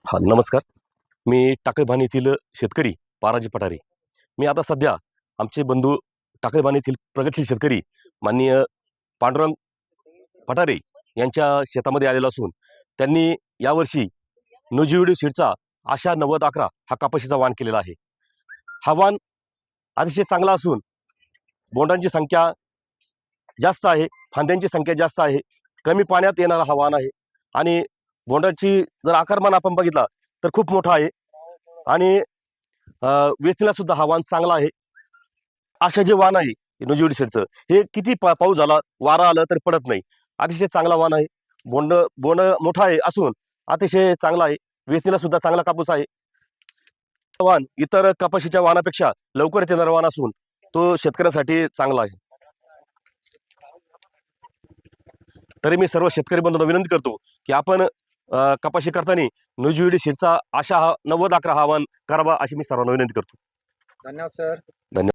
हा नमस्कार. मी टाकळीबाणी येथील शेतकरी पाराजी पठारे. मी आता सध्या आमचे बंधू टाकळीबाणी येथील प्रगतशील शेतकरी माननीय पांडुरंग पठारे यांच्या शेतामध्ये आलेलो असून त्यांनी यावर्षी नुजिविडी सीडचा आशा 9011 हा कपाशीचा वाण केलेला आहे. हा वाण अतिशय चांगला असून बोंडांची संख्या जास्त आहे, फांद्यांची संख्या जास्त आहे, कमी पाण्यात येणारा हा वाण आहे आणि बोंडाची जर आकारमान आपण बघितला तर खूप मोठा आहे आणि वेचणीला सुद्धा हा वाण चांगला आहे. अशा जे वाण आहे नुजिविडी सीडचं हे किती पाऊस झाला, वारा आलं तरी पडत नाही. अतिशय चांगला वाण आहे. बोंड बोंड मोठा आहे असून अतिशय चांगला आहे. वेचणीला सुद्धा चांगला कापूस आहे. वाण इतर कपाशीच्या वाणापेक्षा लवकर येणारा वाण असून तो शेतकऱ्यांसाठी चांगला आहे. तरी मी सर्व शेतकरी बंधूंना विनंती करतो की आपण कपाशी करताना नुजिविडी सीडचा आशा 9011 हा वाण करावा अशी मी सर्वांना विनंती करतो. धन्यवाद सर. धन्यवाद.